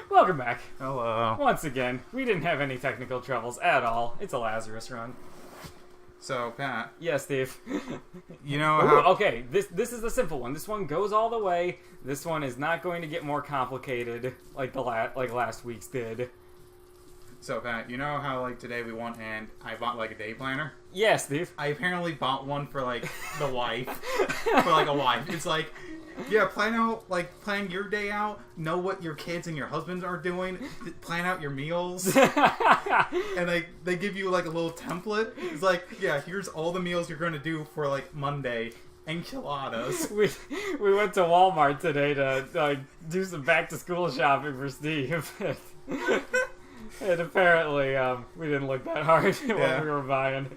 Welcome back. Hello. Once again, we didn't have any technical troubles at all. It's a Lazarus run. So, Pat. Yes, Steve. You know Ooh, how... okay, this is the simple one. This one goes all the way. This one is not going to get more complicated like last week's did. So, Pat, you know how, like, today we went and I bought, like, a day planner? Yeah, Steve. I apparently bought one for, like, the wife. For, like, a wife. It's like, yeah, plan your day out, know what your kids and your husband are doing, plan out your meals, and they give you, like, a little template. It's like, yeah, here's all the meals you're going to do for, like, Monday. Enchiladas. We went to Walmart today to do some back-to-school shopping for Steve. And apparently, we didn't look that hard at what we were buying.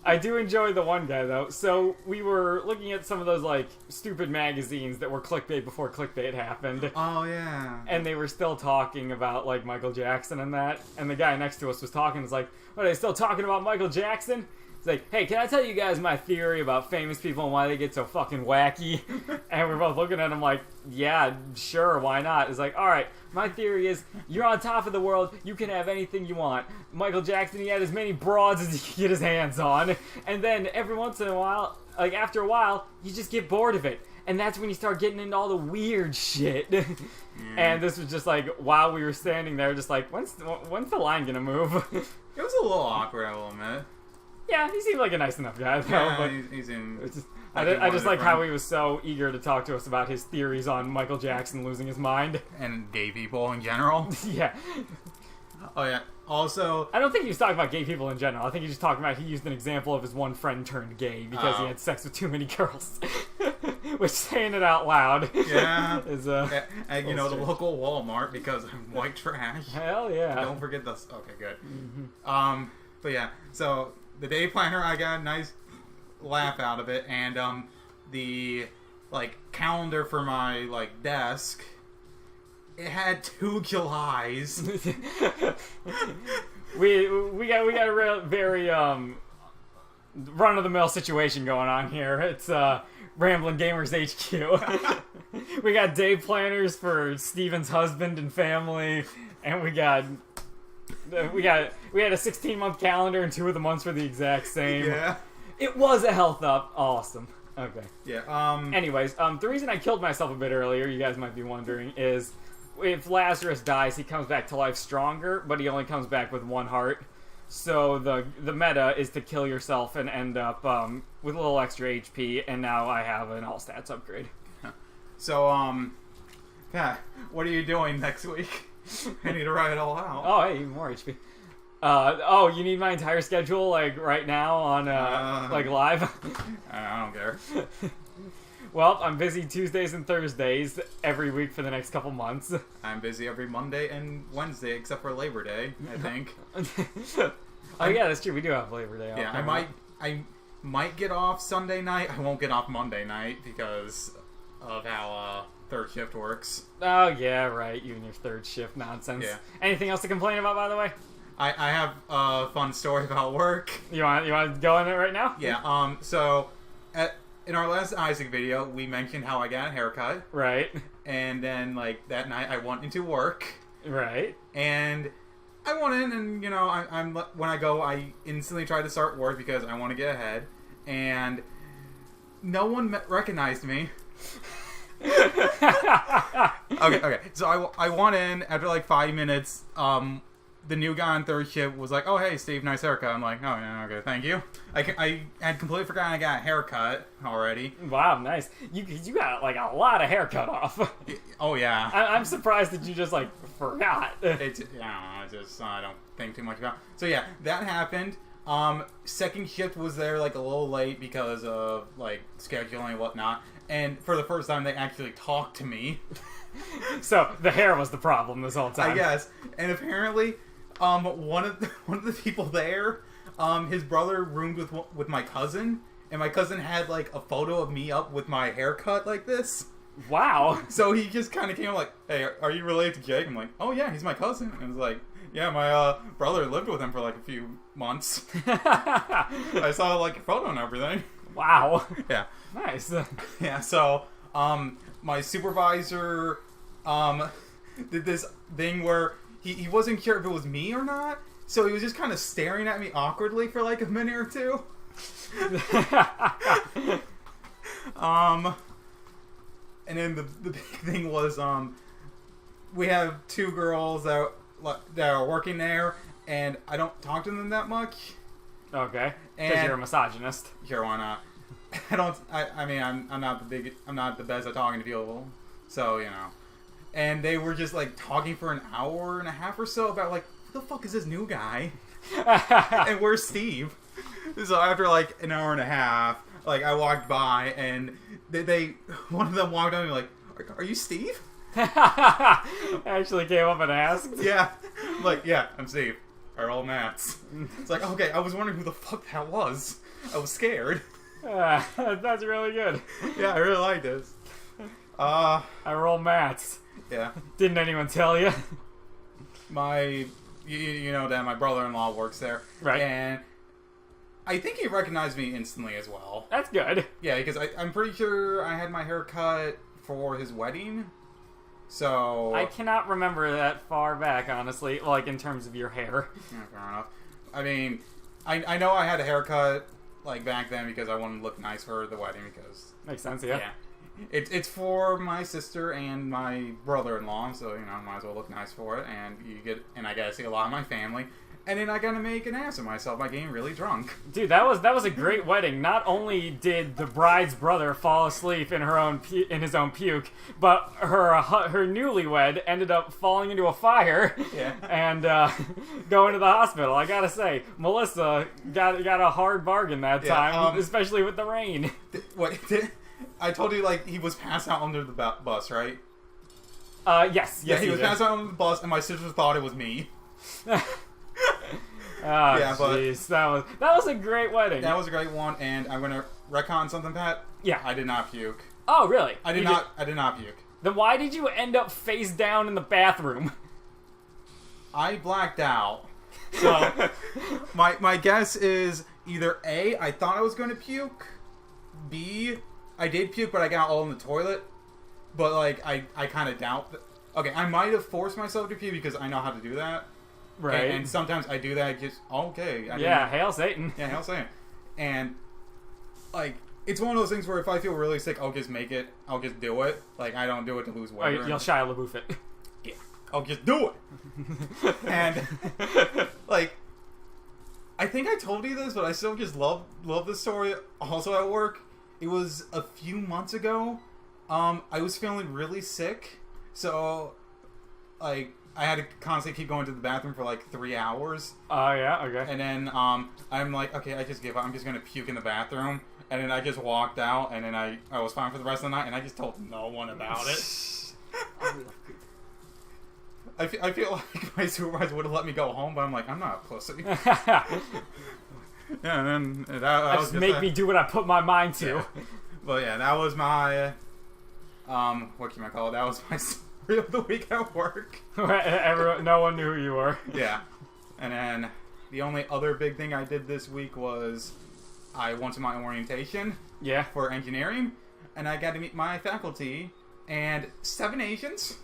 I do enjoy the one guy, though. So, we were looking at some of those, like, stupid magazines that were clickbait before clickbait happened. Oh, yeah. And they were still talking about, like, Michael Jackson and that. And the guy next to us was talking. It's like, are they still talking about Michael Jackson? It's like, hey, can I tell you guys my theory about famous people and why they get so fucking wacky? And we're both looking at him like, yeah, sure, why not? It's like, alright, my theory is, you're on top of the world, you can have anything you want. Michael Jackson, he had as many broads as he could get his hands on. And then, every once in a while, like, after a while, you just get bored of it. And that's when you start getting into all the weird shit. And this was just like, while we were standing there, just like, when's the line gonna move? It was a little awkward, I will admit. Yeah, he seemed like a nice enough guy, though. Yeah, but he's in... I just like how he was so eager to talk to us about his theories on Michael Jackson losing his mind. And gay people in general. Yeah. Oh, yeah. Also... I don't think he was talking about gay people in general. I think he was just talking about he used an example of his one friend turned gay because he had sex with too many girls. Which, saying it out loud... Yeah. is, and, you know, the local Walmart because I'm white trash. Hell yeah. Don't forget this. Okay, good. Mm-hmm. But yeah, so... The day planner, I got a nice laugh out of it, and the like calendar for my like desk, it had 2 Julys. we got a very run of the mill situation going on here. It's Ramblin Gamers HQ. We got day planners for Steven's husband and family, and we had a 16-month calendar, and 2 of the months were the exact same. Yeah. It was a health up. Awesome. Okay. Yeah. Anyways, the reason I killed myself a bit earlier, you guys might be wondering, is if Lazarus dies, he comes back to life stronger, but he only comes back with 1 heart. So the meta is to kill yourself and end up with a little extra HP, and now I have an all stats upgrade. So yeah, what are you doing next week? I need to write it all out. Oh, hey, even more HP. You need my entire schedule, like, right now on, like, live? I don't care. Well, I'm busy Tuesdays and Thursdays every week for the next couple months. I'm busy every Monday and Wednesday, except for Labor Day, I think. Oh, yeah, that's true. We do have Labor Day off. Yeah, I might get off Sunday night. I won't get off Monday night because of how, third shift works. Oh, yeah, right. You and your third shift nonsense. Yeah. Anything else to complain about, by the way? I have a fun story about work. You want to go in it right now? Yeah, so, in our last Isaac video, we mentioned how I got a haircut. Right. And then, like, that night I went into work. Right. And I went in and, you know, when I go, I instantly try to start work because I want to get ahead. And no one recognized me. Okay. So I went in after like 5 minutes. The new guy on third shift was like, "Oh, hey, Steve, nice haircut." I'm like, "Oh, yeah, okay, thank you." I had completely forgotten I got a haircut already. Wow, nice. You got like a lot of hair cut off. Oh yeah. I'm surprised that you just like forgot. I don't think too much about it. So yeah, that happened. Second shift was there like a little late because of like scheduling and whatnot. And for the first time, they actually talked to me. So the hair was the problem this whole time, I guess. And apparently, one of the people there, his brother roomed with my cousin, and my cousin had like a photo of me up with my haircut like this. Wow. So he just kind of came like, "Hey, are you related to Jake?" I'm like, "Oh yeah, he's my cousin." And it was like, "Yeah, my brother lived with him for like a few months." I saw like a photo and everything. Wow. Yeah. Nice. Yeah. So, my supervisor did this thing where he wasn't sure if it was me or not, so he was just kind of staring at me awkwardly for like a minute or two. And then the big thing was we have two girls that are working there, and I don't talk to them that much. Okay, because you're a misogynist. Sure, why not? I mean, I'm not the best at talking to people, so you know. And they were just like talking for an hour and a half or so about like, who the fuck is this new guy? And where's Steve? So after like an hour and a half, like I walked by and they one of them walked up and like, are you Steve? Actually came up and asked. Yeah, like yeah, I'm Steve. Our old Mats. It's like, okay, I was wondering who the fuck that was. I was scared. That's really good. Yeah, I really like this. I roll mats. Yeah. Didn't anyone tell you? You know that my brother-in-law works there. Right. And I think he recognized me instantly as well. That's good. Yeah, because I'm pretty sure I had my hair cut for his wedding. So... I cannot remember that far back, honestly, like in terms of your hair. Yeah, fair enough. I mean, I know I had a haircut like back then because I wanted to look nice for the wedding because... Makes sense, yeah. It's for my sister and my brother-in-law, so, you know, I might as well look nice for it, and I gotta see a lot of my family, and then I gotta make an ass of myself by getting really drunk. Dude, that was a great wedding. Not only did the bride's brother fall asleep in his own puke, but her newlywed ended up falling into a fire and going to the hospital. I gotta say, Melissa got a hard bargain that time, especially with the rain. I told you, like, he was passed out under the bus, right? Yes. Yeah, he was passed out under the bus, and my sister thought it was me. Yeah, jeez. That was a great wedding. That was a great one, and I'm gonna retcon something, Pat. Yeah. I did not puke. Oh, really? I did not puke. Then why did you end up face down in the bathroom? I blacked out. So, my guess is either A, I thought I was going to puke, B, I did puke, but I got all in the toilet. But, like, I kind of doubt that. Okay, I might have forced myself to puke because I know how to do that. Right. And sometimes I do that just, okay. Hail Satan. Yeah, hail Satan. And, like, it's one of those things where if I feel really sick, I'll just make it. I'll just do it. Like, I don't do it to lose weight. You'll Shia LaBeouf it. Yeah. I'll just do it. And, like, I think I told you this, but I still just love this story. Also at work, it was a few months ago. I was feeling really sick. So, like, I had to constantly keep going to the bathroom for like 3 hours. Oh, yeah? Okay. And then I'm like, okay, I just give up. I'm just going to puke in the bathroom. And then I just walked out, and then I was fine for the rest of the night, and I just told no one about it. I feel like my supervisor would have let me go home, but I'm like, I'm not a pussy. Yeah, and then that was just make me do what I put my mind to. Yeah. But yeah, that was my, what can I call it? That was my story of the week at work. No one knew who you were. Yeah. And then the only other big thing I did this week was I went to my orientation. Yeah. For engineering, and I got to meet my faculty and 7 Asians.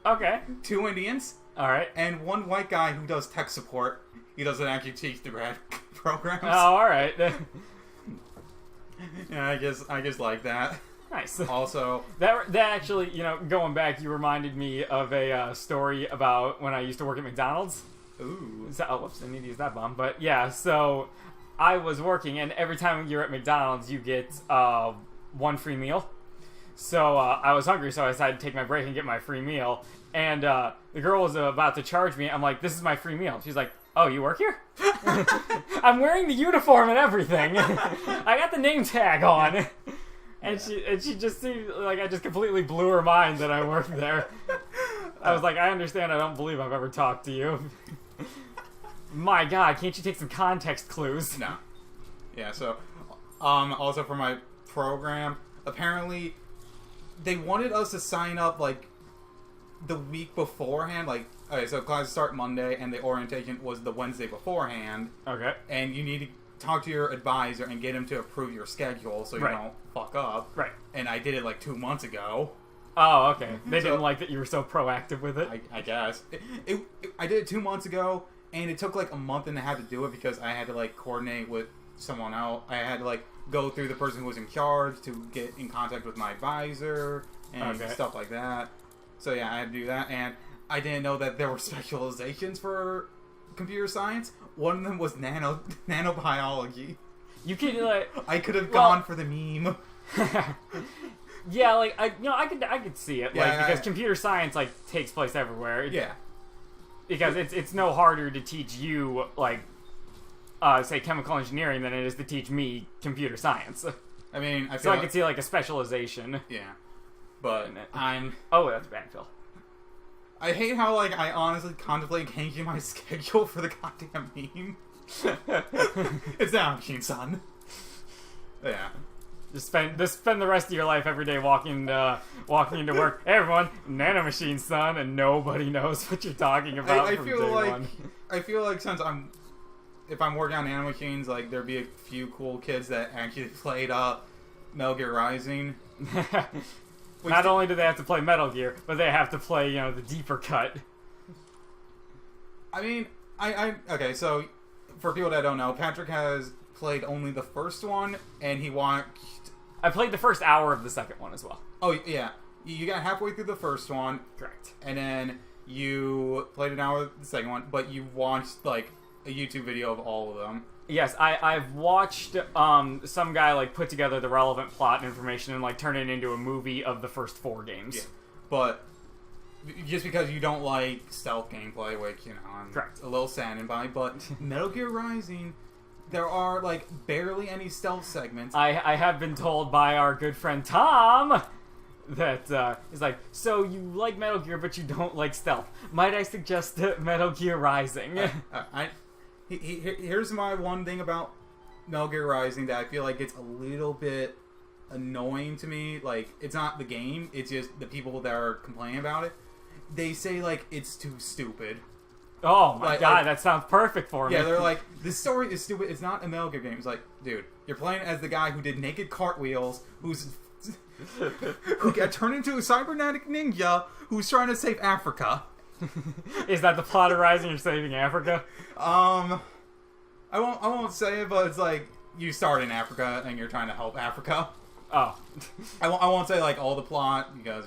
Okay. 2 Indians. All right. And 1 white guy who does tech support. He doesn't actually teach the grad programs. Oh, all right. Yeah, I guess like that. Nice. Also, that actually, you know, going back, you reminded me of a story about when I used to work at McDonald's. Ooh. So, whoops, I need to use that bomb. But yeah, so I was working, and every time you're at McDonald's, you get 1 free meal. So I was hungry, so I decided to take my break and get my free meal. And the girl was about to charge me. I'm like, this is my free meal. She's like, oh, you work here? I'm wearing the uniform and everything. I got the name tag on. And she just seemed like I just completely blew her mind that I worked there. I was like, I understand. I don't believe I've ever talked to you. My God, can't you take some context clues? No. Yeah, so also for my program, apparently they wanted us to sign up like the week beforehand. Like, okay, so classes start Monday and the orientation was the Wednesday beforehand. Okay. And you need to talk to your advisor and get him to approve your schedule so you don't fuck up. Right. And I did it like 2 months ago. Oh, okay. They So- didn't like that you were so proactive with it. I guess. I did it 2 months ago, and it took like a month and a half to do it because I had to like coordinate with someone else. I had to like go through the person who was in charge to get in contact with my advisor and Okay. stuff like that. So yeah, I had to do that, and I didn't know that there were specializations for computer science. One of them was nanobiology. You can like, I could have Well- gone for the meme. yeah, like I could see it, like Yeah, because computer science like takes place everywhere. Yeah. Because it's no harder to teach you like, say chemical engineering than it is to teach me computer science. I mean, I So feel I like, could see like a specialization. yeah, but In it. I'm. Oh, that's Banfield. I hate how like I honestly contemplate changing my schedule for the goddamn meme. It's now machine, son. Yeah. Just spend the rest of your life every day walking into work. Hey everyone, nanomachine son, and nobody knows what you're talking about I from feel day like one. I feel like if I'm working on nanomachines, like there'd be a few cool kids that actually played Metal Gear Rising. Which Not only do they have to play Metal Gear, but they have to play, the deeper cut. I mean, I okay. So for people that don't know, Patrick has played only the first one, and he watched. I played the first hour of the second one as well. Oh yeah, you got halfway through the first one, Correct. and then you played an hour of the second one, but you watched like a YouTube video of all of them. Yes, I've watched some guy like put together the relevant plot and information and like turn it into a movie of the first 4 games. Yeah, but just because you don't like stealth gameplay, which I'm Correct. a little saddened by, but Metal Gear Rising, there are like barely any stealth segments. I have been told by our good friend Tom that he's like, so you like Metal Gear but you don't like stealth. Might I suggest Metal Gear Rising? Here's my one thing about Metal Gear Rising that I feel like it's a little bit annoying to me. Like, it's not the game, it's just the people that are complaining about it. They say, like, it's too stupid. Oh my Like- god, like- that sounds perfect for me. Yeah, they're like, this story is stupid, it's not a Metal Gear game. It's like, dude, you're playing as the guy who did naked cartwheels, who got turned into a cybernetic ninja, who's trying to save Africa. Is that the plot of Rising? You're saving Africa? I won't say it, but it's like you start in Africa and you're trying to help Africa. Oh, I won't say like all the plot because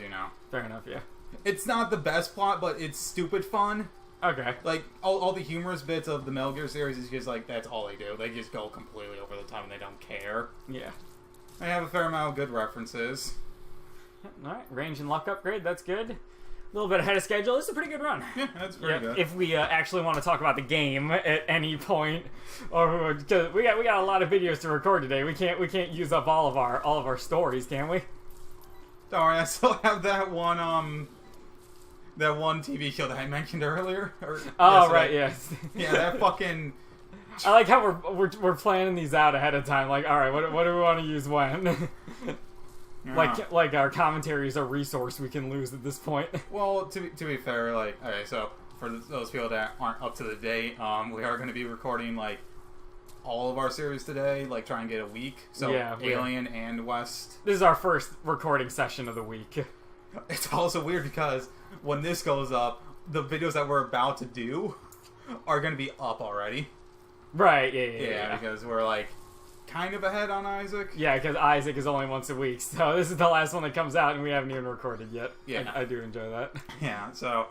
fair enough. Yeah. it's not the best plot, but it's stupid fun. Okay. Like all the humorous bits of the Metal Gear series is just like that's all they do. They just go completely over the top and they don't care. Yeah. They have a fair amount of good references. All right. Range and luck upgrade. That's good. A little bit ahead of schedule. This is a pretty good run. Yeah, that's pretty good. If we actually want to talk about the game at any point, or cause we got a lot of videos to record today. We can't use up all of our stories, can we? Don't worry, I still have that one TV show that I mentioned earlier. Oh yesterday. right, yes. Yeah, that fucking. I like how we're planning these out ahead of time. Like, all right, what do we want to use when? Like our commentary is a resource we can lose at this point. Well, to be fair, like, okay, so for those people that aren't up to the date, we are going to be recording like all of our series today, like try and get a week. So Yeah, we are. Alien and West. This is our first recording session of the week. It's also weird because when this goes up, the videos that we're about to do are going to be up already. Right? Yeah, Yeah. because we're like kind of ahead on Isaac. Yeah, because Isaac is only once a week, so this is the last one that comes out, and we haven't even recorded yet. Yeah. I do enjoy that. Yeah. So,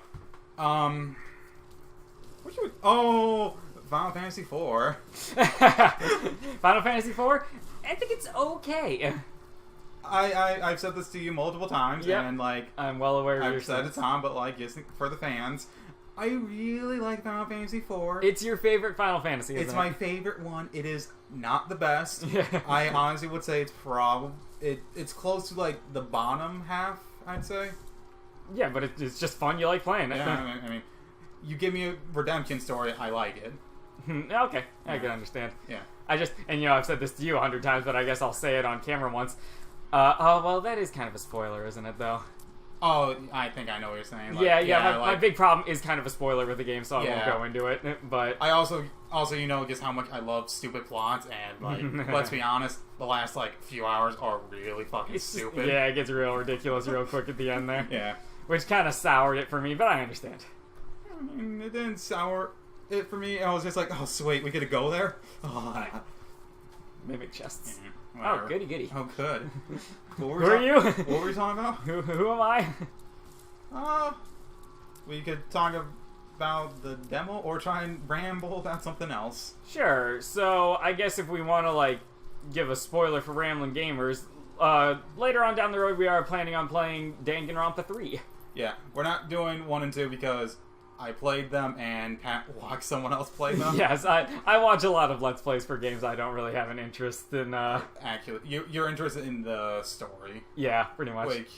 what should we? Oh, Final Fantasy IV. Final Fantasy IV? I think it's okay. I've said this to you multiple times, Yep. and like I'm well aware of your I've said it stance. to Tom, but like just for the fans, I really like Final Fantasy IV. It's your favorite Final Fantasy, isn't It's it? my favorite one. It is not the best. Yeah. I honestly would say it's it's close to like the bottom half. I'd say. Yeah, but it's just fun. You like playing it. Yeah, I mean, you give me a redemption story, I like it. Okay, I can understand. Yeah. I've said this to you 100 times, but I guess I'll say it on camera once. Oh, well, that is kind of a spoiler, isn't it, though? Oh, I think I know what you're saying. Like, yeah. My like, big problem is kind of a spoiler with the game, so I won't Yeah. go into it. But I also you know just how much I love stupid plots, and like let's be honest, the last like few hours are really fucking stupid. yeah, it gets real ridiculous real quick at the end there. Yeah. Which kind of soured it for me, but I understand. I mean, it didn't sour it for me. I was just like, oh sweet, we get to go there. Oh, Mimic chests. whatever. Oh, goody. Oh, good. Who are you? What were we talking about? Who am I? We could talk about the demo or try and ramble about something else. Sure. So I guess if we want to like give a spoiler for Ramblin Gamers, later on down the road we are planning on playing Danganronpa 3. Yeah, we're not doing 1 and 2 because I played them and Pat watched someone else play them. Yes, I watch a lot of Let's Plays for games I don't really have an interest in. Actually, you're interested in the story. Yeah, pretty much. Like,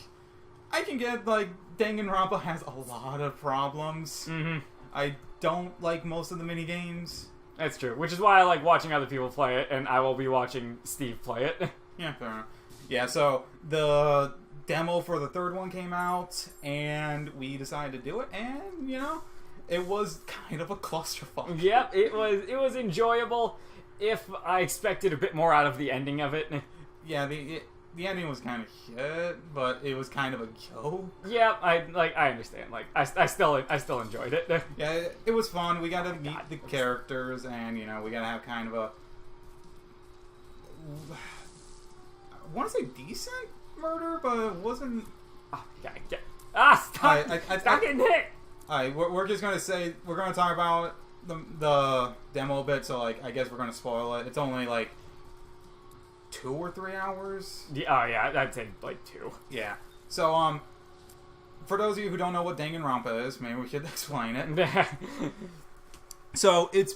I can get, like, Danganronpa has a lot of problems. Mm-hmm. I don't like most of the minigames. That's true, which is why I like watching other people play it, and I will be watching Steve play it. Yeah, fair enough. Yeah, so the demo for the third one came out, and we decided to do it, and, you know, it was kind of a clusterfuck. Yep, it was enjoyable. If I expected a bit more out of the ending of it. Yeah, the ending was kind of shit, but it was kind of a joke. Yeah, I understand. Like I still enjoyed it. Yeah, it was fun. We got to meet the characters, and you know, we got to have kind of a, I want to say decent murder, but it wasn't. Oh, stop! Stop getting hit. Alright, we're just gonna say we're gonna talk about the demo a bit. So like, I guess we're gonna spoil it. It's only like 2 or 3 hours. Yeah, oh yeah, I'd say like 2. Yeah. So for those of you who don't know what Danganronpa is, maybe we should explain it. So it's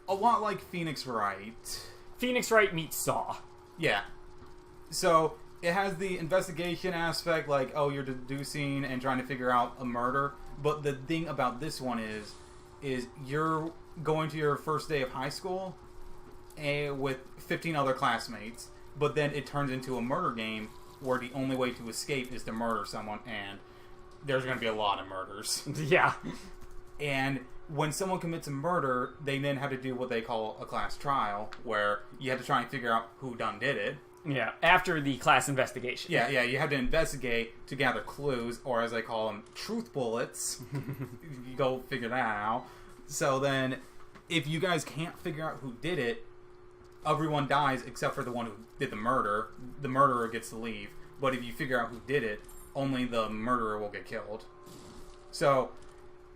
a lot like Phoenix Wright. Phoenix Wright meets Saw. Yeah. So it has the investigation aspect, like, oh, you're deducing and trying to figure out a murder. But the thing about this one is you're going to your first day of high school with 15 other classmates, but then it turns into a murder game where the only way to escape is to murder someone, and there's going to be a lot of murders. Yeah. And when someone commits a murder, they then have to do what they call a class trial, where you have to try and figure out who done did it. Yeah, after the class investigation. Yeah, you have to investigate to gather clues, or as I call them, truth bullets. You go figure that out. So then, if you guys can't figure out who did it, everyone dies except for the one who did the murder. The murderer gets to leave. But if you figure out who did it, only the murderer will get killed. So,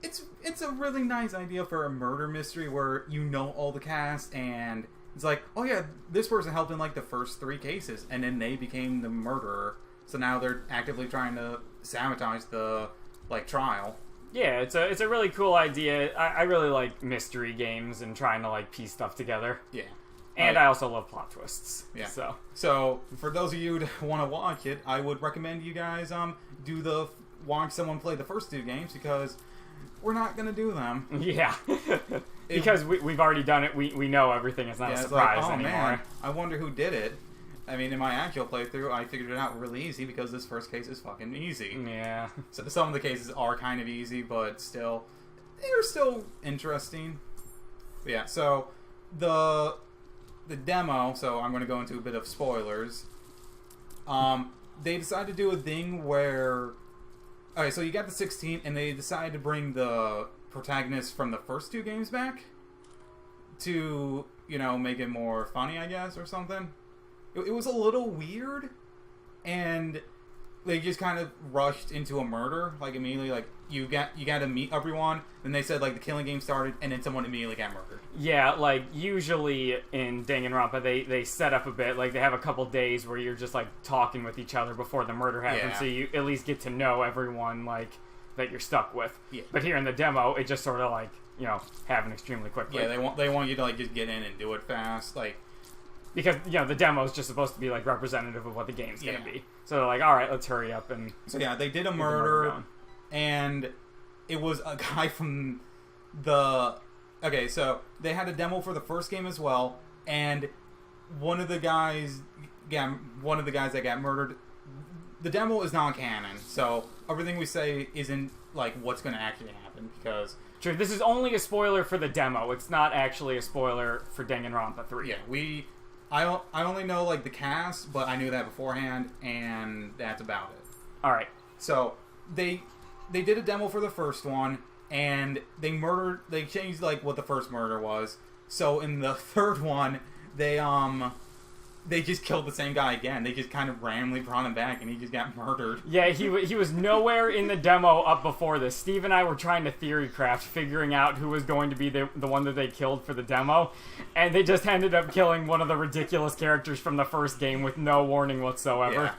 it's a really nice idea for a murder mystery where you know all the cast, and it's like, oh yeah, this person helped in like the first 3 cases, and then they became the murderer. So now they're actively trying to sabotage the like trial. Yeah, it's a really cool idea. I really like mystery games and trying to like piece stuff together. Yeah. And I also love plot twists. Yeah. So for those of you who want to watch it, I would recommend you guys watch someone play the first 2 games, because we're not gonna do them. Yeah. Because we've already done it. We know everything. It's not a surprise anymore. Man, I wonder who did it. I mean, in my actual playthrough, I figured it out really easy because this first case is fucking easy. Yeah. So some of the cases are kind of easy, but still, they're still interesting. But yeah, so the demo, so I'm going to go into a bit of spoilers. They decided to do a thing where... Alright, so you got the 16, and they decided to bring the protagonist from the first 2 games back to, you know, make it more funny, I guess, or something. It was a little weird, and they just kind of rushed into a murder, like immediately, like you got to meet everyone, then they said like the killing game started, and then someone immediately got murdered. Yeah, like usually in Danganronpa they set up a bit, like they have a couple days where you're just like talking with each other before the murder happens, so you at least get to know everyone like that you're stuck with. Yeah. But here in the demo, it just sort of like, you know, happen extremely quickly. Yeah, they want you to like just get in and do it fast, like. Because, you know, the demo is just supposed to be, like, representative of what the game's going to be. So they're like, all right, let's hurry up and... So, yeah, they did a murder, and it was a guy from the... Okay, so they had a demo for the first game as well, and one of the guys that got murdered, the demo is non-canon, so everything we say isn't like what's going to actually happen because. True. This is only a spoiler for the demo. It's not actually a spoiler for Danganronpa 3. Yeah, I only know like the cast, but I knew that beforehand, and that's about it. All right. So they did a demo for the first one, and they changed like what the first murder was. So in the third one, they just killed the same guy again. They just kind of randomly brought him back, and he just got murdered. Yeah, he was nowhere in the demo up before this. Steve and I were trying to theory craft, figuring out who was going to be the one that they killed for the demo, and they just ended up killing one of the ridiculous characters from the first game with no warning whatsoever. Yeah.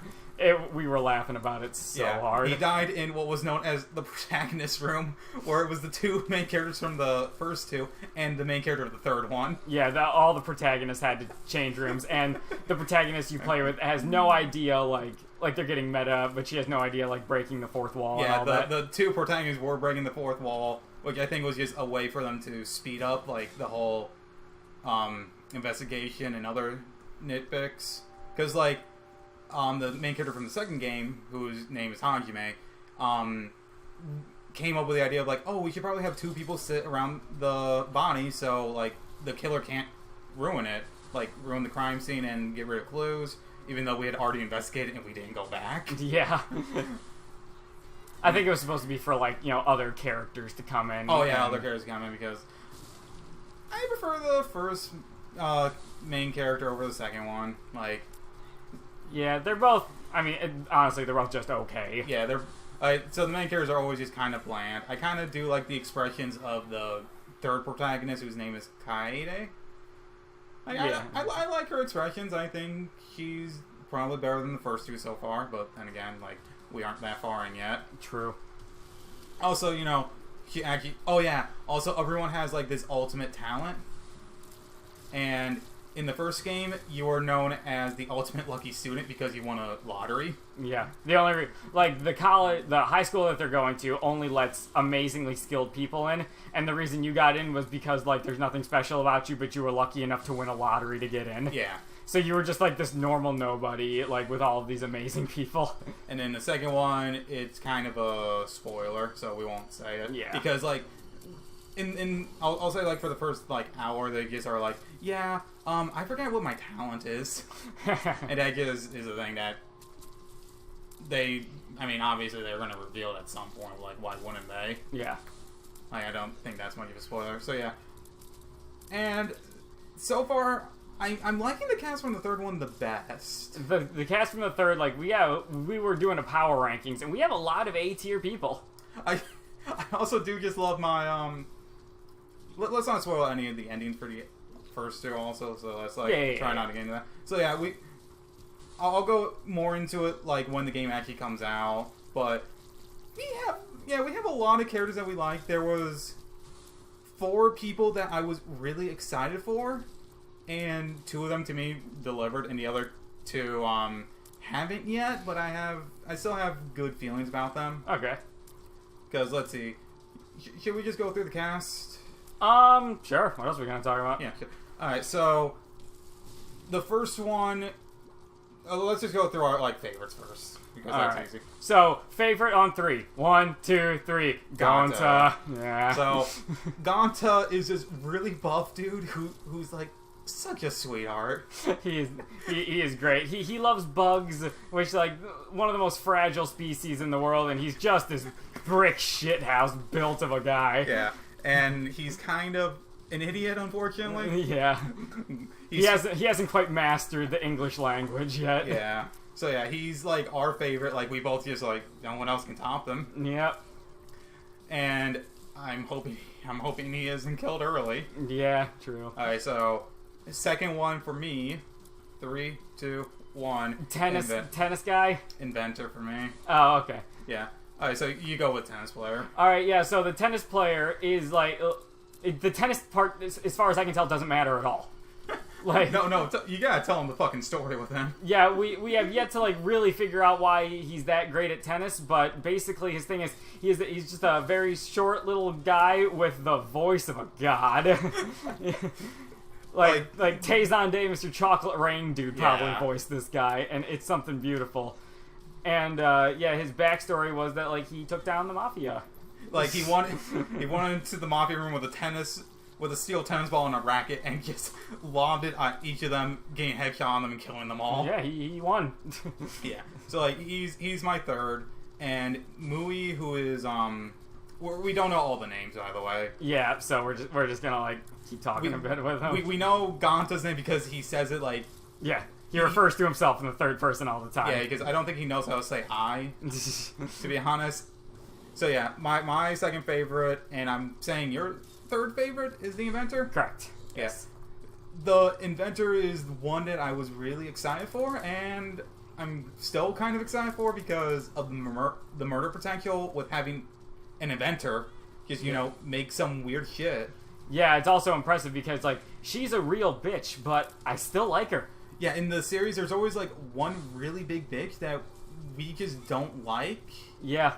We were laughing about it so hard. He died in what was known as the protagonist room, where it was the two main characters from the first two and the main character of the third one. Yeah, all the protagonists had to change rooms, and the protagonist you play with has no idea, like they're getting meta, but she has no idea, like, breaking the fourth wall and all that. The two protagonists were breaking the fourth wall, which I think was just a way for them to speed up, like, the whole investigation and other nitpicks. Because, like, the main character from the second game, whose name is Hajime, came up with the idea of like, oh, we should probably have two people sit around the body so like the killer can't ruin it, like ruin the crime scene and get rid of clues, even though we had already investigated and we didn't go back. Yeah. I think it was supposed to be for like, other characters to come in. Oh yeah, other characters to come in because I prefer the first main character over the second one. Like. Yeah, they're both. I mean, honestly, they're both just okay. Yeah, they're. So the main characters are always just kind of bland. I kind of do like the expressions of the third protagonist, whose name is Kaede. I like her expressions. I think she's probably better than the first two so far. But then again, like we aren't that far in yet. True. Also, she actually. Oh yeah. Also, everyone has like this ultimate talent, and. In the first game, you were known as the ultimate lucky student because you won a lottery. Yeah. The only the high school that they're going to only lets amazingly skilled people in, and the reason you got in was because like there's nothing special about you, but you were lucky enough to win a lottery to get in. Yeah. So you were just like this normal nobody, like with all of these amazing people. And then the second one, it's kind of a spoiler, so we won't say it. Yeah. Because like I'll say like for the first like hour they just are like, yeah, I forget what my talent is. And that just is a thing that obviously they're gonna reveal at some point, like why wouldn't they? Yeah. Like I don't think that's much of a spoiler. So yeah. And so far I'm liking the cast from the third one the best. The cast from the third, like we were doing a power rankings and we have a lot of A tier people. I also do just love my let's not spoil any of the endings for the first two also, so let's try not to get into that. So yeah, I'll go more into it like when the game actually comes out, but we have a lot of characters that we like. There was 4 people that I was really excited for, and 2 of them to me delivered, and the other 2 haven't yet, but I still have good feelings about them. Okay. Because let's see, should we just go through the cast? Sure. What else are we gonna talk about? Yeah. Sure. All right. So the first one, let's just go through our like favorites first because that's easy. So favorite on 3. 1, 2, 3. Gonta. Yeah. So Gonta is this really buff dude who's like such a sweetheart. He is great. He loves bugs, which like one of the most fragile species in the world, and he's just this brick shithouse built of a guy. Yeah. And he's kind of an idiot, unfortunately. Yeah. He hasn't quite mastered the English language yet. Yeah. So yeah, he's like our favorite. Like we both just like no one else can top him. Yep. And I'm hoping he isn't killed early. Yeah, true. Alright, so second one for me. 3, 2, 1. Tennis guy? Inventor for me. Oh, okay. Yeah. Alright, so you go with tennis player. Alright, yeah, so the tennis player is like... the tennis part, as far as I can tell, doesn't matter at all. Like No, you gotta tell him the fucking story with him. Yeah, we have yet to like really figure out why he's that great at tennis, but basically his thing is he's just a very short little guy with the voice of a god. like Tay Day, Mr. Chocolate Rain dude probably voiced this guy, and it's something beautiful. And yeah, his backstory was that like he took down the mafia. Like he went into the mafia room with a steel tennis ball and a racket, and just lobbed it at each of them, getting a headshot on them and killing them all. Yeah, he won. Yeah. So like he's my third, and Mui, who is we don't know all the names, by the way. Yeah, so we're just gonna like keep talking a bit with him. We know Ganta's name because he says it like. Yeah, he refers to himself in the third person all the time. Yeah, because I don't think he knows how to say I, to be honest. So yeah, my second favorite, and I'm saying your third favorite is the inventor? Correct. Yes. The inventor is one that I was really excited for, and I'm still kind of excited for because of the murder potential with having an inventor, because, you know, make some weird shit. Yeah, it's also impressive because, like, she's a real bitch, but I still like her. Yeah, in the series, there's always, like, one really big bitch that we just don't like. Yeah.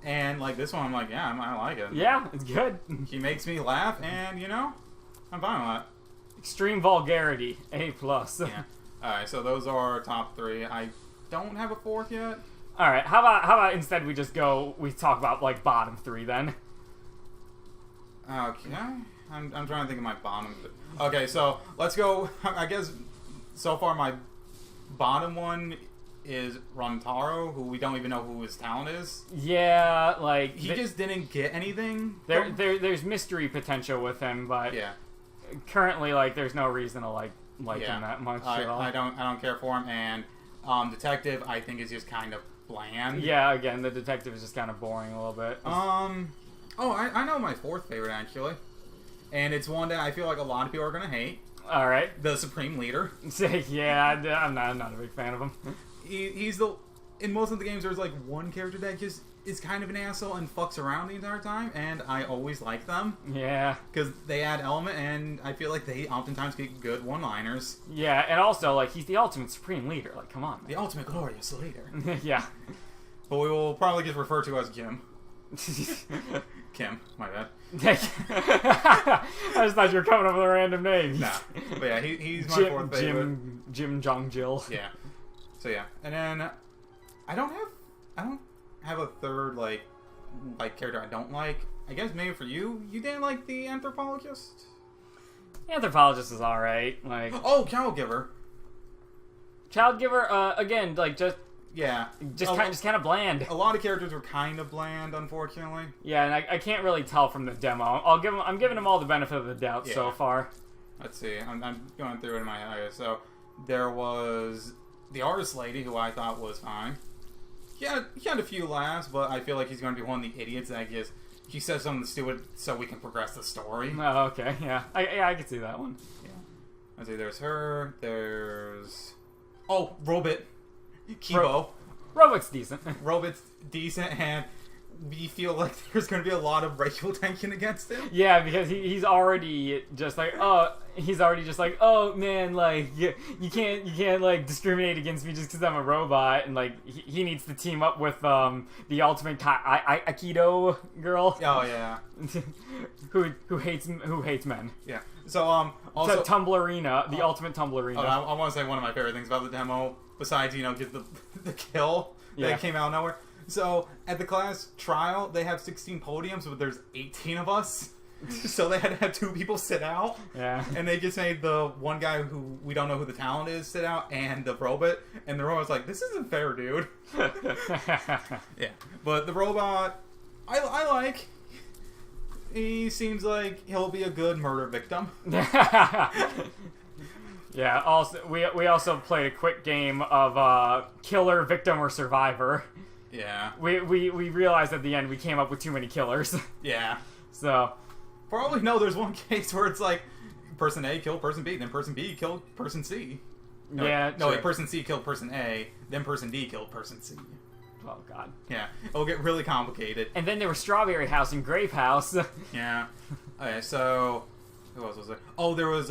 And, like, this one, I'm like, yeah, I like it. Yeah, it's good. She makes me laugh, and, you know, I'm fine with that. Extreme vulgarity, A+. Yeah. Alright, so those are our top three. I don't have a fourth yet. Alright, how about instead we talk about, like, bottom three, then? Okay. I'm trying to think of my bottom. Okay, so let's go. I guess so far my bottom one is Rantaro, who we don't even know who his talent is. Yeah, like... He just didn't get anything. There's mystery potential with him, but yeah. Currently, like, there's no reason to, like him that much at all. I don't care for him, and Detective, I think, is just kind of bland. Yeah, again, the detective is just kind of boring a little bit. Oh, I know my fourth favorite, actually. And it's one that I feel like a lot of people are going to hate. All right. The Supreme Leader. Yeah, I'm not a big fan of him. He's the... In most of the games, there's like one character that just is kind of an asshole and fucks around the entire time, and I always like them. Yeah. Because they add element, and I feel like they oftentimes get good one-liners. Yeah, and also, like, he's the ultimate Supreme Leader. Like, come on, man. The ultimate glorious leader. Yeah. But we will probably get referred to as Jim. Kim, my bad. I just thought you were coming up with a random name. Nah. But yeah, he's my fourth favorite. Jim Jong Jill. Yeah. So yeah. And then I don't have a third like character I don't like. I guess maybe for you didn't like the anthropologist? The anthropologist is alright. Like, oh, Childgiver. Childgiver, again, like just kind of bland. A lot of characters were kind of bland, unfortunately. Yeah, and I can't really tell from the demo. I'm giving them all the benefit of the doubt so far. Let's see. I'm going through it in my head. So there was the artist lady, who I thought was fine. He had a few laughs, but I feel like he's going to be one of the idiots that he says something stupid so we can progress the story. Oh, okay, yeah. I can see that one. Yeah. Let's see. There's her. There's Robot. Kibo. Robot's decent. Robot's decent, and we feel like there's going to be a lot of racial tension against him. Yeah, because he's already just like, oh man, like you can't like discriminate against me just because I'm a robot, and like he needs to team up with the ultimate Aikido girl. Oh yeah. who hates men. Yeah. So also Tumblerina, the ultimate Tumblerina. I want to say one of my favorite things about the demo, besides get the kill that came out of nowhere. So at the class trial, they have 16 podiums, but there's 18 of us. So they had to have 2 people sit out. Yeah. And they just made the one guy who we don't know who the talent is sit out, and the robot. And the robot's like, this isn't fair, dude. Yeah. But the robot, I like. He seems like he'll be a good murder victim. Yeah, also we also played a quick game of killer, victim, or survivor. Yeah. We realized at the end we came up with too many killers. Yeah. So for all we know, there's one case where it's like person A killed person B, then person B killed person C. Wait, person C killed person A, then person D killed person C. Oh god. Yeah, it'll get really complicated. And then there was Strawberry House and Grape House. Yeah. Okay, so who else was there? Oh, there was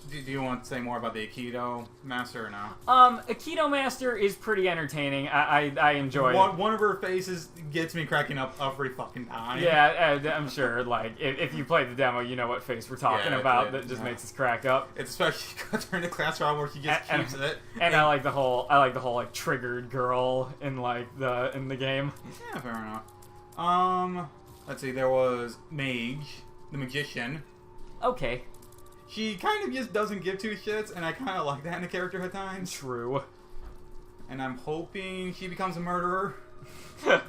Do you want to say more about the Aikido Master or no? Aikido Master is pretty entertaining. I enjoy it. One of her faces gets me cracking up every fucking time. Yeah, I'm sure. Like, if you played the demo, you know what face we're talking about. That just makes us crack up. It's especially during the class round where she just keeps it. And I like the whole like triggered girl in the game. Yeah, fair enough. Let's see. There was Mage, the magician. Okay. She kind of just doesn't give two shits, and I kind of like that in a character at times. True. And I'm hoping she becomes a murderer. Just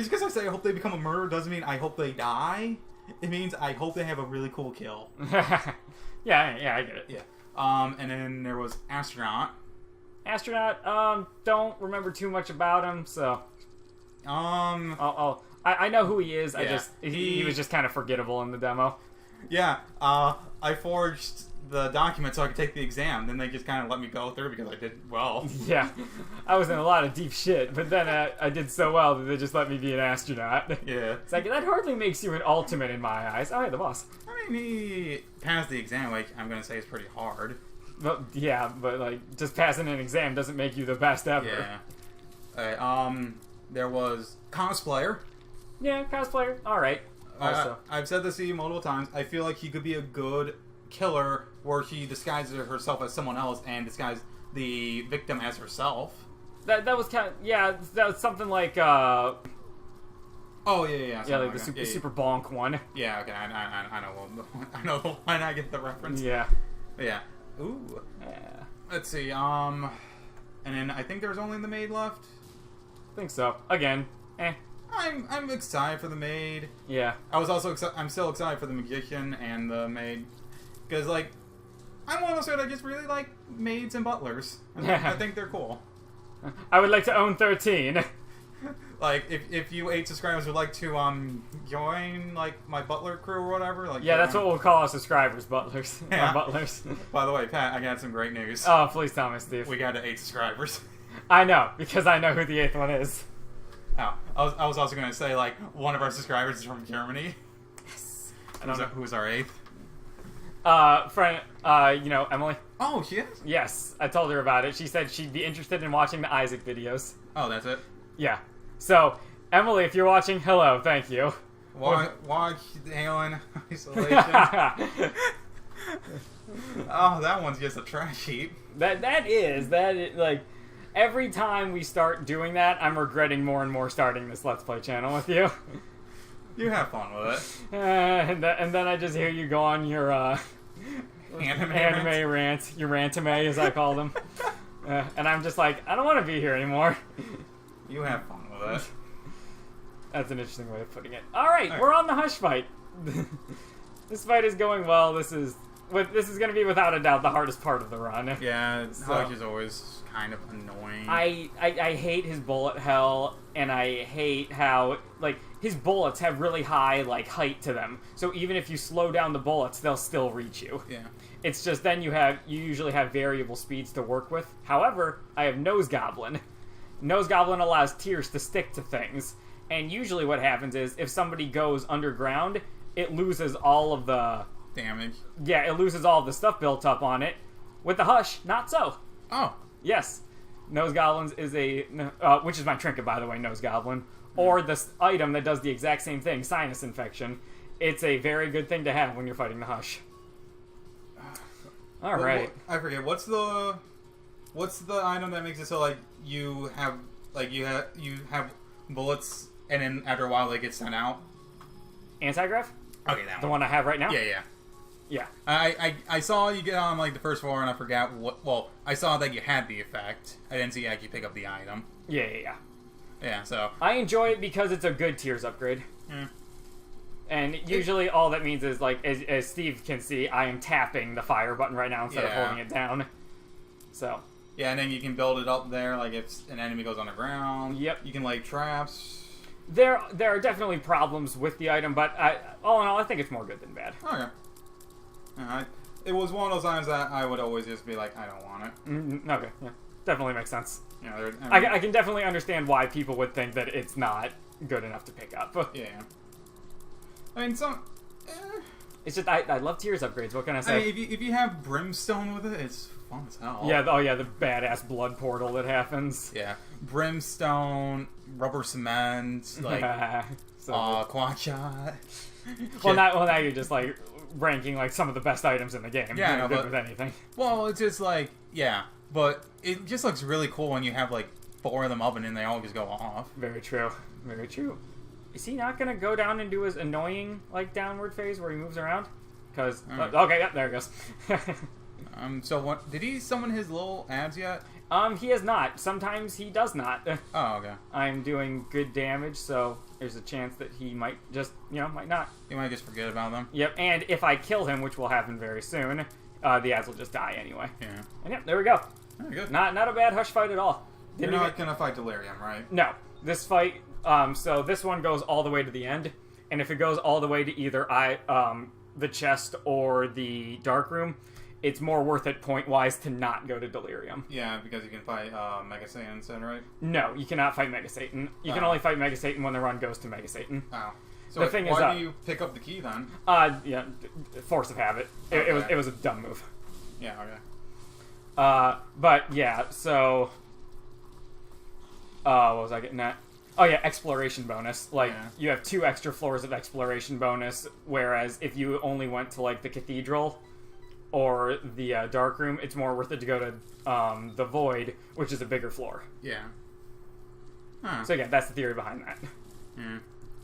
because I say I hope they become a murderer doesn't mean I hope they die. It means I hope they have a really cool kill. yeah, I get it. Yeah. And then there was Astronaut. Don't remember too much about him, so. I know who he is. Yeah. He was just kind of forgettable in the demo. Yeah. I forged the document so I could take the exam. Then they just kind of let me go through because I did well. Yeah. I was in a lot of deep shit, but then I did so well that they just let me be an astronaut. Yeah. It's like, that hardly makes you an ultimate in my eyes. Oh, hey, the boss. I mean, he passed the exam, like, I'm going to say it's pretty hard. But, yeah, but, like, just passing an exam doesn't make you the best ever. Yeah. Alright, there was Cosplayer. Yeah, cosplayer. Alright. Also. I've said this to you multiple times. I feel like he could be a good killer where she disguises herself as someone else and disguises the victim as herself. That was kind of... Yeah, that was something like, Oh, yeah. Yeah, like the super bonk one. Yeah, okay, I know the one. I get the reference. Yeah. Yeah. Ooh. Yeah. Let's see, and then I think there's only the maid left. I think so. Again, I'm excited for the maid. Yeah. I'm still excited for the magician and the maid. Because, like, I'm one of those people that just really like maids and butlers. I think they're cool. I would like to own 13. Like, if you 8 subscribers would like to, join, like, my butler crew or whatever, like... Yeah, that's what we'll call our subscribers, butlers. Yeah. Butlers. By the way, Pat, I got some great news. Oh, please tell me, Steve. We got to 8 subscribers. I know, because I know who the 8th one is. Oh, I was also going to say, like, one of our subscribers is from Germany. Yes. Who's our 8th? Friend, Emily. Oh, she is? Yes, I told her about it. She said she'd be interested in watching the Isaac videos. Oh, that's it? Yeah. So, Emily, if you're watching, hello, thank you. Watch Alien Isolation. Oh, that one's just a trash heap. That is, like, every time we start doing that, I'm regretting more and more starting this Let's Play channel with you. You have fun with it. And then I just hear you go on your, anime rant. Your rantime, as I call them. And I'm just like, I don't want to be here anymore. You have fun with it. That's an interesting way of putting it. Alright, we're on the Hush fight. This fight is going well. This is going to be, without a doubt, the hardest part of the run. Yeah, Hush is always kind of annoying. I hate his bullet hell, and I hate how, like, his bullets have really high, like, height to them. So even if you slow down the bullets, they'll still reach you. Yeah. It's just then you usually have variable speeds to work with. However, I have Nose Goblin. Nose Goblin allows tears to stick to things. And usually what happens is, if somebody goes underground, it loses all of the... damage. Yeah, it loses all of the stuff built up on it. With the Hush, not so. Oh. Yes. Nose Goblins is which is my trinket, by the way, Nose Goblin. Or this item that does the exact same thing, Sinus Infection. It's a very good thing to have when you're fighting the Hush. Alright. I forget, what's the item that makes it so, like, you have bullets, and then after a while they get sent out? Anti-Grav? Okay, that one. The one I have right now? Yeah. Yeah. I saw you get on, like, the first floor, and I forgot what... Well, I saw that you had the effect. I didn't see you actually pick up the item. Yeah. Yeah, so... I enjoy it because it's a good tiers upgrade. Yeah. And usually all that means is, like, as Steve can see, I am tapping the fire button right now instead of holding it down. So... Yeah, and then you can build it up there, like, if an enemy goes underground. Yep. You can lay traps. There are definitely problems with the item, but all in all, I think it's more good than bad. Okay. It was one of those times that I would always just be like, I don't want it. Okay, yeah. Definitely makes sense. Yeah, I can definitely understand why people would think that it's not good enough to pick up. Yeah. I mean, It's just I love Tears upgrades. What can I say? I mean, if you have Brimstone with it, it's fun as hell. Yeah, oh yeah, the badass blood portal that happens. Yeah, Brimstone, rubber cement, like quad shot. Well, now you're just like ranking like some of the best items in the game. Yeah, no, but with anything. Well, it's just like but it just looks really cool when you have like 4 of them up and then they all just go off. Very true. Very true. Is he not gonna go down and do his annoying like downward phase where he moves around? Because okay, yeah, there it goes. So what? Did he summon his little ads yet? He has not. Sometimes he does not. Oh, okay. I'm doing good damage, so there's a chance that he might just, might not. You might just forget about them. Yep, and if I kill him, which will happen very soon, the ads will just die anyway. Yeah. And yep, there we go. Very good. Not a bad Hush fight at all. You're not gonna fight Delirium, right? No. This fight, so this one goes all the way to the end, and if it goes all the way to either the chest or the dark room, it's more worth it point-wise to not go to Delirium. Yeah, because you can fight Mega Satan instead, right? No, you cannot fight Mega Satan. You can only fight Mega Satan when the run goes to Mega Satan. Oh. So why do you pick up the key then? Yeah, force of habit. It was a dumb move. Yeah, okay. But yeah, so what was I getting at? Oh yeah, exploration bonus. Like you have 2 extra floors of exploration bonus, whereas if you only went to like the cathedral or the dark room, it's more worth it to go to the void, which is a bigger floor. Yeah. Huh. So again, that's the theory behind that. Hmm.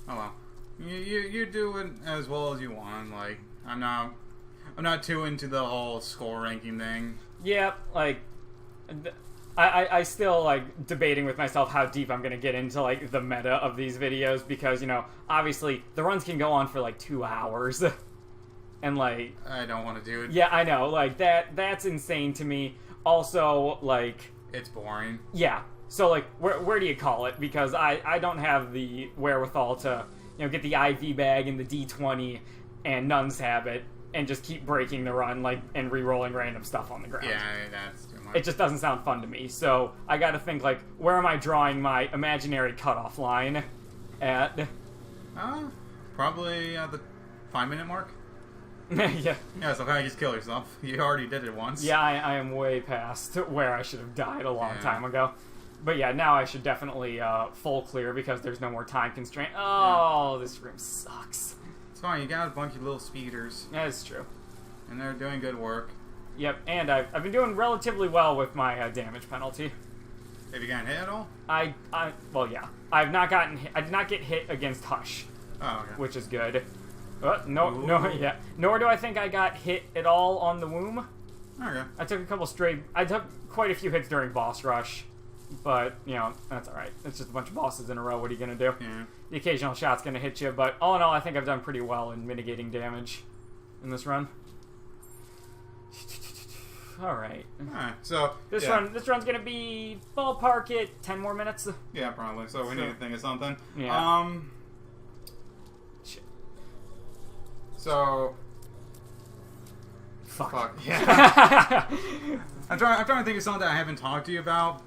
Oh well. You do it as well as you want. Like I'm not too into the whole score ranking thing. Yeah, like I still like debating with myself how deep I'm gonna get into like the meta of these videos because obviously the runs can go on for like 2 hours. And like I don't want to do it. Yeah, I know. Like that's insane to me. Also, like it's boring. Yeah. So like where do you call it? Because I don't have the wherewithal to get the IV bag and the D20 and Nun's Habit and just keep breaking the run like and re-rolling random stuff on the ground. Yeah, that's too much. It just doesn't sound fun to me. So I got to think like where am I drawing my imaginary cutoff line at? Probably at the 5-minute mark. Yeah. Yeah, so kind of just kill yourself. You already did it once. Yeah, I am way past where I should have died a long time ago. But yeah, now I should definitely full clear because there's no more time constraint. Oh, this room sucks. It's fine, you got a bunch of little speeders. That is true. And they're doing good work. Yep, and I've been doing relatively well with my damage penalty. Have you gotten hit at all? Well, yeah. I've not gotten hit. I did not get hit against Hush. Oh, okay. Which is good. No, yeah. Nor do I think I got hit at all on the womb. Okay. I took quite a few hits during boss rush, but that's all right. It's just a bunch of bosses in a row. What are you gonna do? Yeah. The occasional shot's gonna hit you, but all in all, I think I've done pretty well in mitigating damage in this run. All right. Alright, so this run's gonna be ballpark at 10 more minutes. Yeah, probably. So we need to think of something. Yeah. Shit. So. Fuck. Yeah. I'm trying to think of something that I haven't talked to you about,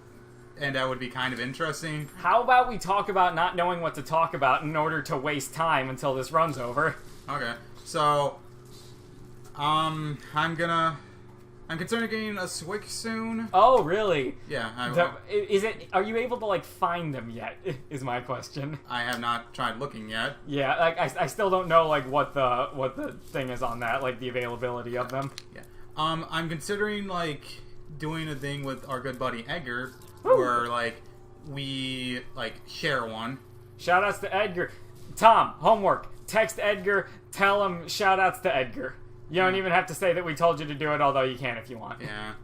and that would be kind of interesting. How about we talk about not knowing what to talk about in order to waste time until this run's over? Okay. So. I'm considering getting a Switch soon. Oh, really? Yeah. Are you able to, find them yet, is my question. I have not tried looking yet. Yeah, I still don't know, what the thing is on that, the availability of them. Yeah. I'm considering, doing a thing with our good buddy Edgar, Woo. where, we, share one. Shoutouts to Edgar. Tom, homework. Text Edgar, tell him shoutouts to Edgar. You don't even have to say that we told you to do it, although you can if you want. Yeah.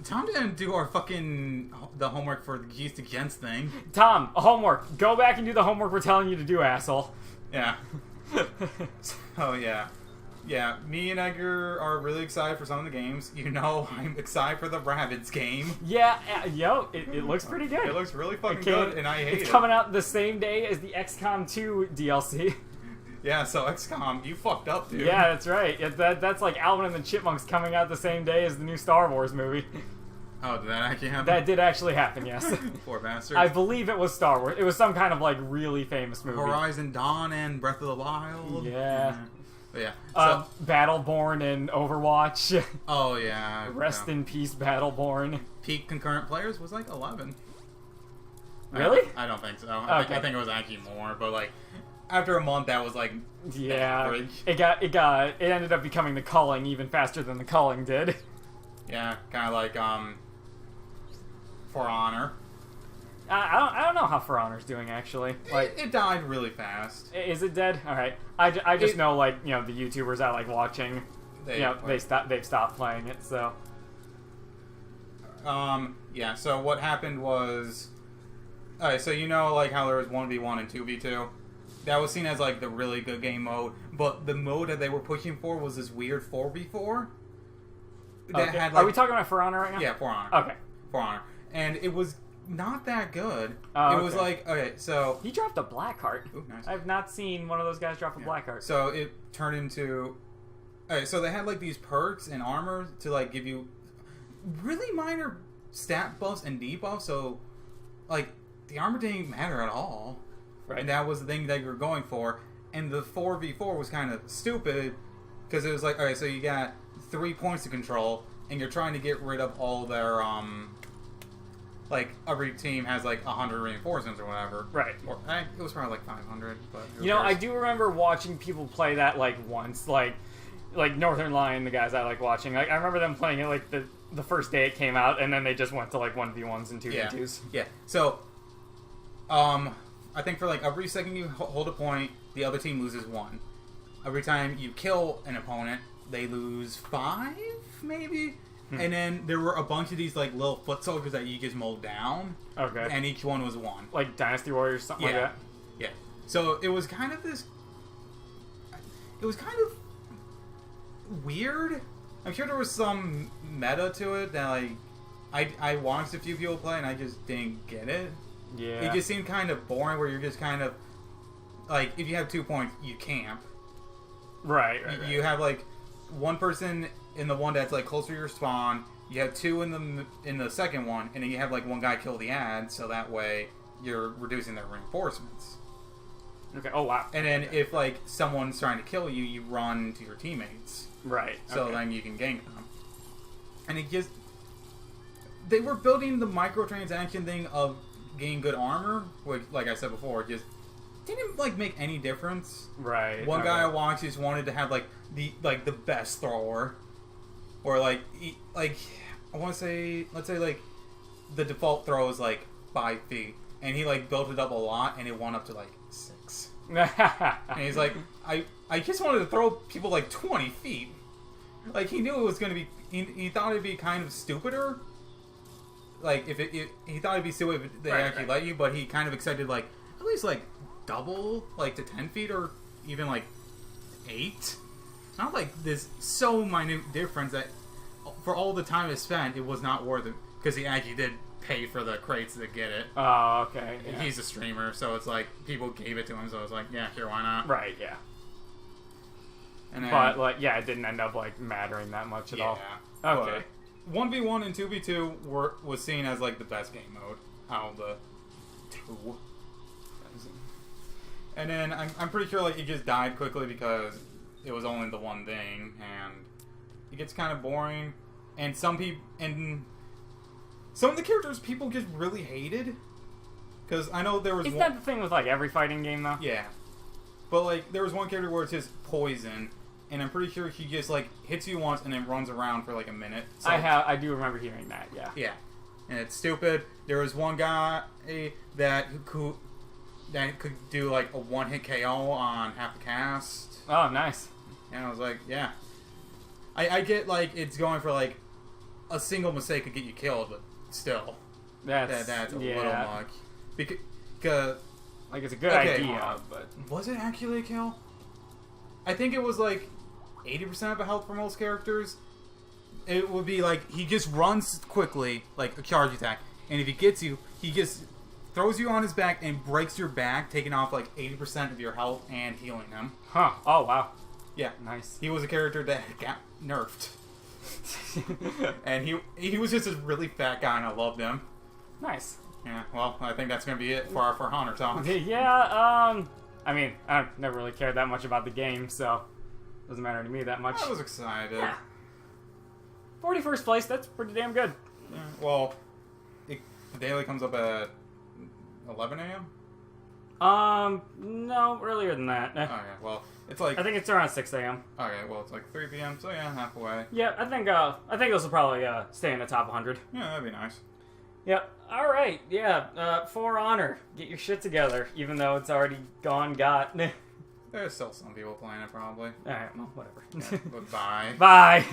Tom didn't do the homework for the Keys to Gens thing. Tom, homework. Go back and do the homework we're telling you to do, asshole. Yeah. Oh, yeah. Yeah, me and Edgar are really excited for some of the games. I'm excited for the Rabbids game. Yeah, it looks pretty good. It looks really fucking good, and I hate it. It's coming out the same day as the XCOM 2 DLC. Yeah, so XCOM, you fucked up, dude. Yeah, that's right. That's like Alvin and the Chipmunks coming out the same day as the new Star Wars movie. Oh, did that actually happen? That did actually happen, yes. Poor bastard. I believe it was Star Wars. It was some kind of really famous movie. Horizon Dawn and Breath of the Wild. Yeah. But yeah. So, Battleborn in Overwatch. oh yeah. Rest in peace, Battleborn. Peak concurrent players was like 11. Really? I don't think so. Okay. I think it was actually more, but like after a month, that was like Yeah, average. it ended up becoming the culling even faster than the culling did. Yeah, kind of like For Honor. I don't know how For Honor's doing actually. Like, It died really fast. is it dead? All right, I just know, like, you know, the YouTubers I like watching, they've stopped playing it. So yeah. So what happened was, alright. So you know, like how there was 1v1 and 2v2. That was seen as like the really good game mode, but the mode that they were pushing for was this weird 4v4. That okay. had, like, Are we talking about For Honor right now? Yeah, For Honor. Okay. For Honor, and it was not that good. Oh, it was like, okay, so he dropped a black heart. Ooh, nice. I've not seen one of those guys drop a black heart. So it turned into, okay, so they had like these perks and armor to like give you really minor stat buffs and debuffs. So like the armor didn't matter at all, Right. and that was the thing that you were going for. And the 4v4 was kind of stupid because it was like, okay, so you got 3 points to control, and you're trying to get rid of all their like every team has like 100 reinforcements or whatever. Right. Or it was probably like 500. But who You know, I cares? do remember watching people play that like once, like Northern Lion, the guys I like watching. Like I remember them playing it like the first day it came out, and then they just went to like 1v1s and 2v2s. Yeah. So, I think for like every second you hold a point, the other team loses 1. Every time you kill an opponent, they lose 5, maybe. And then there were a bunch of these like little foot soldiers that you just mowed down. Okay. And each one was 1. Like Dynasty Warriors, something like that. Yeah. So it was kind of this. It was kind of weird. I'm sure there was some meta to it that like I watched a few people play and I just didn't get it. Yeah. It just seemed kind of boring. Where you're just kind of like, if you have 2 points, you camp. Right. You have like one person in the one that's like closer to your spawn. You have 2 in the second one, and then you have like one guy kill the ad, so that way you're reducing their reinforcements. Okay. Oh wow. And then if like someone's trying to kill you, you run to your teammates, Right. so okay. then you can gank them. And it just, they were building the microtransaction thing of getting good armor, which, like I said before, just didn't like make any difference. Right. One okay. guy I watched just wanted to have like the best thrower, or like I want to say, let's say like the default throw is like 5 feet, and he like built it up a lot, and it went up to like 6. And he's like, I just wanted to throw people like 20 feet. Like he knew it was gonna be. He thought it'd be kind of stupider. Like if he thought it'd be stupid if they actually let you, but he kind of expected like at least like double, like to 10 feet or even like 8. Not like this so minute difference that for all the time it spent, it was not worth it, because he actually did pay for the crates to get it. Oh, okay. Yeah. He's a streamer, so it's like people gave it to him, so I was like, yeah, sure, why not? Right. Yeah. And then, But like, yeah, it didn't end up like mattering that much at all. Okay. 1v1 and 2v2 was seen as like the best game mode out of the 2. And then I'm pretty sure like it just died quickly because it was only the one thing, and it gets kind of boring. And some of the characters people just really hated, because I know there was. Isn't that the thing with like every fighting game though? Yeah, but like there was one character where it's just poison, and I'm pretty sure he just like hits you once and then runs around for like a minute. So, I do remember hearing that. Yeah. Yeah, and it's stupid. There was one guy that could do like a one-hit KO on half the cast. Oh, nice. And I was like, yeah. I get like it's going for like a single mistake could get you killed, but still, that's a little much. Because like it's a good okay, idea, but was it actually a kill? I think it was like 80% of a health for most characters. It would be like he just runs quickly, like a charge attack, and if he gets you, he just throws you on his back and breaks your back, taking off like 80% of your health and healing him. Huh. Oh, wow. Yeah. Nice. He was a character that got nerfed. And he was just a really fat guy, and I loved him. Nice. Yeah, well, I think that's going to be it for our For Honor talk. Yeah, I mean, I've never really cared that much about the game, so Doesn't matter to me that much. I was excited. Yeah. 41st place, that's pretty damn good. Yeah, well, the daily comes up at 11 a.m.? No, earlier than that. Okay, well, it's like... I think it's around 6 a.m. Okay, well, it's like 3 p.m., so yeah, halfway. Yeah, I think this will probably, stay in the top 100. Yeah, that'd be nice. Yep. Alright, yeah, For Honor. Get your shit together, even though it's already got. There's still some people playing it, probably. Alright, well, whatever. Yeah, but bye. Bye!